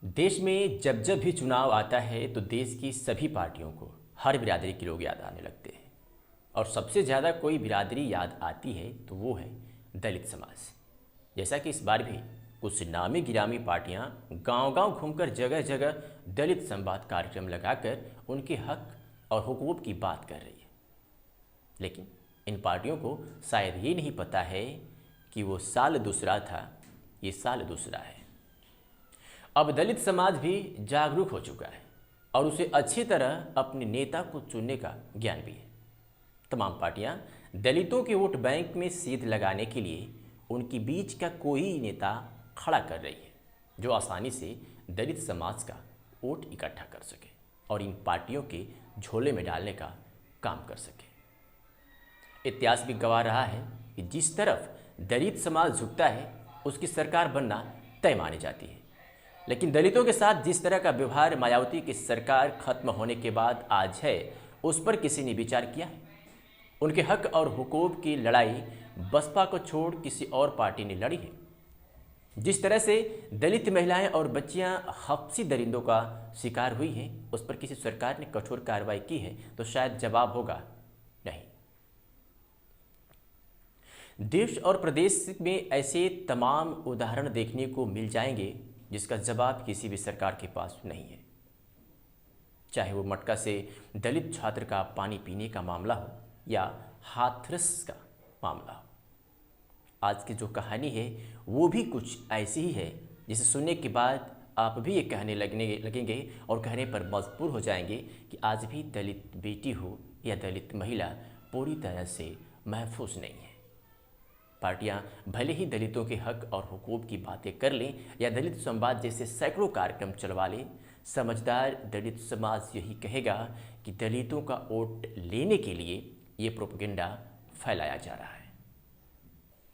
देश में जब जब भी चुनाव आता है तो देश की सभी पार्टियों को हर बिरादरी के लोग याद आने लगते हैं। और सबसे ज़्यादा कोई बिरादरी याद आती है तो वो है दलित समाज। जैसा कि इस बार भी कुछ नामी गिरामी पार्टियां गांव-गांव घूमकर जगह जगह दलित संवाद कार्यक्रम लगाकर उनके हक और हुकूक की बात कर रही है। लेकिन इन पार्टियों को शायद ये नहीं पता है कि वो साल दूसरा था, ये साल दूसरा है। अब दलित समाज भी जागरूक हो चुका है और उसे अच्छी तरह अपने नेता को चुनने का ज्ञान भी है। तमाम पार्टियां दलितों के वोट बैंक में सेंध लगाने के लिए उनके बीच का कोई नेता खड़ा कर रही है जो आसानी से दलित समाज का वोट इकट्ठा कर सके और इन पार्टियों के झोले में डालने का काम कर सके। इतिहास भी गवाह रहा है कि जिस तरफ दलित समाज झुकता है उसकी सरकार बनना तय मानी जाती है। लेकिन दलितों के साथ जिस तरह का व्यवहार मायावती की सरकार खत्म होने के बाद आज है, उस पर किसी ने विचार किया है? उनके हक और हुकूक की लड़ाई बसपा को छोड़ किसी और पार्टी ने लड़ी है? जिस तरह से दलित महिलाएं और बच्चियां हफ्सी दरिंदों का शिकार हुई हैं, उस पर किसी सरकार ने कठोर कार्रवाई की है? तो शायद जवाब होगा नहीं। देश और प्रदेश में ऐसे तमाम उदाहरण देखने को मिल जाएंगे जिसका जवाब किसी भी सरकार के पास नहीं है। चाहे वो मटका से दलित छात्र का पानी पीने का मामला हो या हाथरस का मामला हो। आज की जो कहानी है वो भी कुछ ऐसी ही है जिसे सुनने के बाद आप भी ये कहने लगेंगे और कहने पर मजबूर हो जाएंगे कि आज भी दलित बेटी हो या दलित महिला पूरी तरह से महफूज नहीं है। पार्टियां भले ही दलितों के हक और हुकूक की बातें कर लें या दलित संवाद जैसे सैकड़ों कार्यक्रम चलवा लें, समझदार दलित समाज यही कहेगा कि दलितों का वोट लेने के लिए ये प्रोपेगेंडा फैलाया जा रहा है।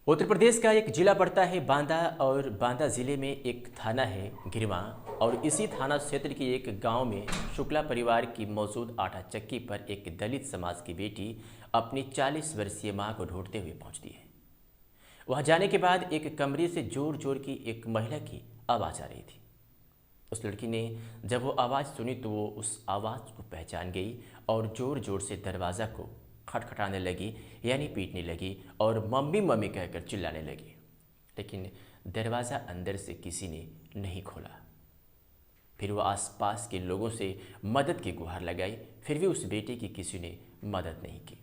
उत्तर प्रदेश का एक जिला पड़ता है बांदा और बांदा जिले में एक थाना है गिरवा और इसी थाना क्षेत्र के एक गांव में शुक्ला परिवार की मौजूद आटा चक्की पर एक दलित समाज की बेटी अपनी 40 वर्षीय मां को ढूंढते हुए पहुंचती है। वहां जाने के बाद एक कमरे से जोर जोर की एक महिला की आवाज़ आ रही थी। उस लड़की ने जब वो आवाज़ सुनी तो वो उस आवाज़ को पहचान गई और ज़ोर ज़ोर से दरवाज़ा को खटखटाने लगी, यानी पीटने लगी और मम्मी मम्मी कहकर चिल्लाने लगी। लेकिन दरवाज़ा अंदर से किसी ने नहीं खोला। फिर वो आसपास के लोगों से मदद की गुहार लगाई, फिर भी उस बेटे की किसी ने मदद नहीं की।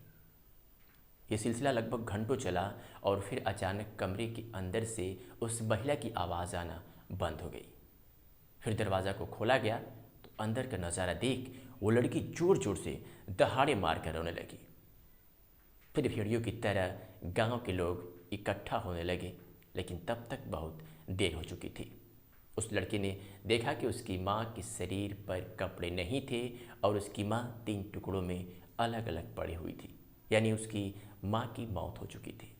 ये सिलसिला लगभग घंटों चला और फिर अचानक कमरे के अंदर से उस महिला की आवाज़ आना बंद हो गई। फिर दरवाज़ा को खोला गया तो अंदर का नज़ारा देख वो लड़की जोर जोर से दहाड़े मार कर रोने लगी। फिर भेड़ियों की तरह गांव के लोग इकट्ठा होने लगे, लेकिन तब तक बहुत देर हो चुकी थी। उस लड़की ने देखा कि उसकी माँ के शरीर पर कपड़े नहीं थे और उसकी माँ 3 टुकड़ों में अलग अलग पड़ी हुई थी, यानी उसकी माँ की मौत हो चुकी थी।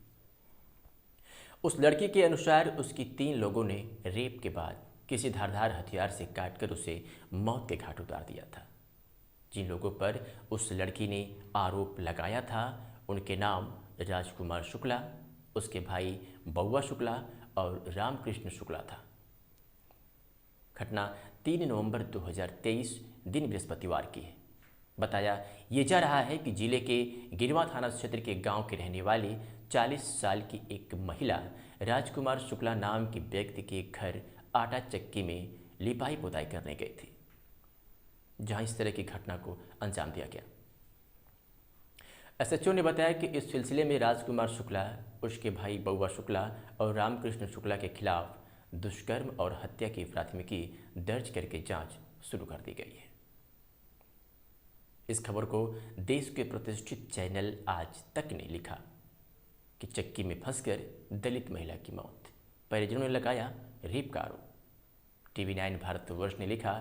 उस लड़की के अनुसार उसकी 3 लोगों ने रेप के बाद किसी धारदार हथियार से काटकर उसे मौत के घाट उतार दिया था। जिन लोगों पर उस लड़की ने आरोप लगाया था उनके नाम राजकुमार शुक्ला, उसके भाई बउआ शुक्ला और रामकृष्ण शुक्ला था। घटना 3 नवंबर 2023 दिन बृहस्पतिवार की है। बताया ये जा रहा है कि जिले के गिरवा थाना क्षेत्र के गांव के रहने वाली 40 साल की एक महिला राजकुमार शुक्ला नाम के व्यक्ति के घर आटा चक्की में लिपाई पुताई करने गई थी, जहां इस तरह की घटना को अंजाम दिया गया। एसएचओ ने बताया कि इस सिलसिले में राजकुमार शुक्ला, उसके भाई बउआ शुक्ला और रामकृष्ण शुक्ला के खिलाफ दुष्कर्म और हत्या की प्राथमिकी दर्ज करके जांच शुरू कर दी गई है। इस खबर को देश के प्रतिष्ठित चैनल आज तक ने लिखा कि चक्की में फंसकर दलित महिला की मौत, परिजनों ने लगाया रेप का आरोप। TV9 भारतवर्ष ने लिखा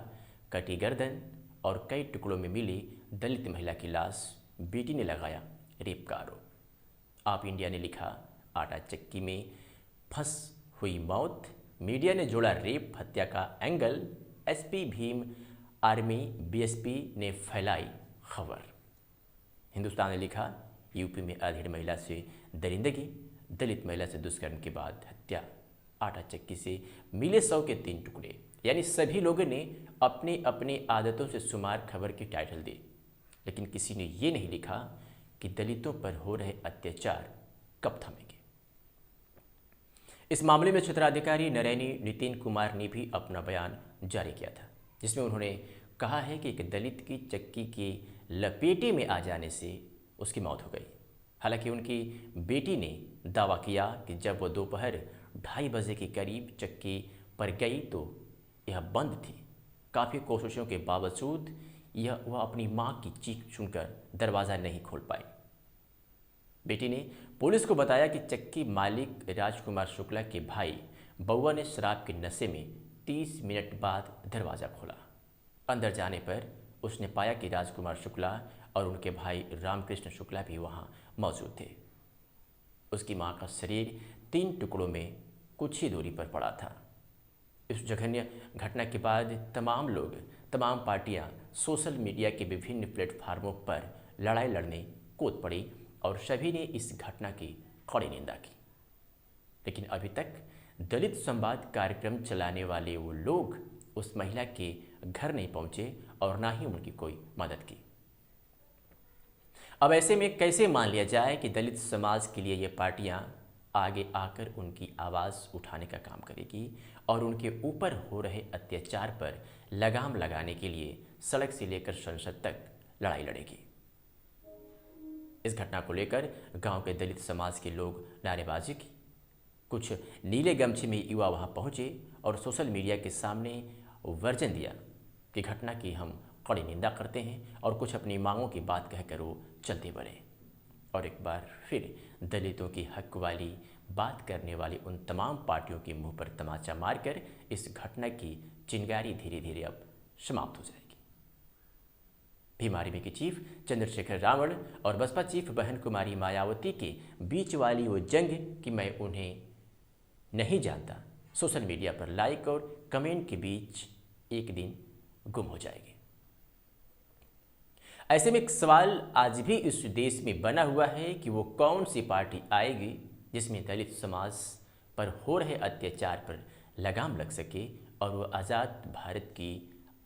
कटी गर्दन और कई टुकड़ों में मिली दलित महिला की लाश, बेटी ने लगाया रेप का आरोप। आप इंडिया ने लिखा आटा चक्की में फंस हुई मौत, मीडिया ने जोड़ा रेप हत्या का angle, SP Bhim army BSP ने फैलाई खबर। हिंदुस्तान ने लिखा यूपी में अधेड़ महिला से दरिंदगी, दलित महिला से दुष्कर्म के बाद हत्या, आटा चक्की से मिले 100 के 3 टुकड़े, यानी सभी लोगों ने अपनी अपनी आदतों से शुमार खबर की टाइटल दी, लेकिन किसी ने ये नहीं लिखा कि दलितों पर हो रहे अत्याचार कब थमेंगे। इस मामले में क्षेत्राधिकारी नरैनी नितिन कुमार ने भी अपना बयान जारी किया था, जिसमें उन्होंने कहा है कि एक दलित की चक्की की लपेटे में आ जाने से उसकी मौत हो गई। हालांकि उनकी बेटी ने दावा किया कि जब वो दोपहर 2:30 के करीब चक्की पर गई तो यह बंद थी। काफ़ी कोशिशों के बावजूद वह अपनी मां की चीख सुनकर दरवाज़ा नहीं खोल पाई। बेटी ने पुलिस को बताया कि चक्की मालिक राजकुमार शुक्ला के भाई बउआ ने शराब के नशे में 30 मिनट बाद दरवाज़ा खोला। अंदर जाने पर उसने पाया कि राजकुमार शुक्ला और उनके भाई रामकृष्ण शुक्ला भी वहां मौजूद थे। उसकी मां का शरीर 3 टुकड़ों में कुछ ही दूरी पर पड़ा था। इस जघन्य घटना के बाद तमाम लोग, तमाम पार्टियां सोशल मीडिया के विभिन्न प्लेटफार्मों पर लड़ाई लड़ने कूद पड़ी और सभी ने इस घटना की कड़ी निंदा की। लेकिन अभी तक दलित संवाद कार्यक्रम चलाने वाले वो लोग उस महिला के घर नहीं पहुंचे और ना ही उनकी कोई मदद की। अब ऐसे में कैसे मान लिया जाए कि दलित समाज के लिए ये पार्टियां आगे आकर उनकी आवाज़ उठाने का काम करेगी और उनके ऊपर हो रहे अत्याचार पर लगाम लगाने के लिए सड़क से लेकर संसद तक लड़ाई लड़ेगी। इस घटना को लेकर गांव के दलित समाज के लोग नारेबाजी की। कुछ नीले गमछे में युवा वहां पहुंचे और सोशल मीडिया के सामने वर्जन दिया कि घटना की हम कड़ी निंदा करते हैं, और कुछ अपनी मांगों की बात कहकर वो चलते बढ़े। और एक बार फिर दलितों की हक वाली बात करने वाली उन तमाम पार्टियों के मुंह पर तमाचा मारकर इस घटना की चिंगारी धीरे धीरे अब समाप्त हो जाएगी। भीम आर्मी के चीफ चंद्रशेखर रावण और बसपा चीफ बहन कुमारी मायावती के बीच वाली वो जंग कि मैं उन्हें नहीं जानता सोशल मीडिया पर लाइक और कमेंट के बीच एक दिन गुम हो जाएगी। ऐसे में एक सवाल आज भी इस देश में बना हुआ है कि वो कौन सी पार्टी आएगी जिसमें दलित समाज पर हो रहे अत्याचार पर लगाम लग सके और वो आज़ाद भारत की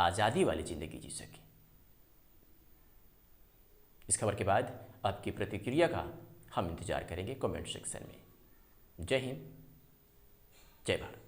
आज़ादी वाली ज़िंदगी जी सके। इस खबर के बाद आपकी प्रतिक्रिया का हम इंतजार करेंगे कमेंट सेक्शन में। जय हिंद, जय भारत।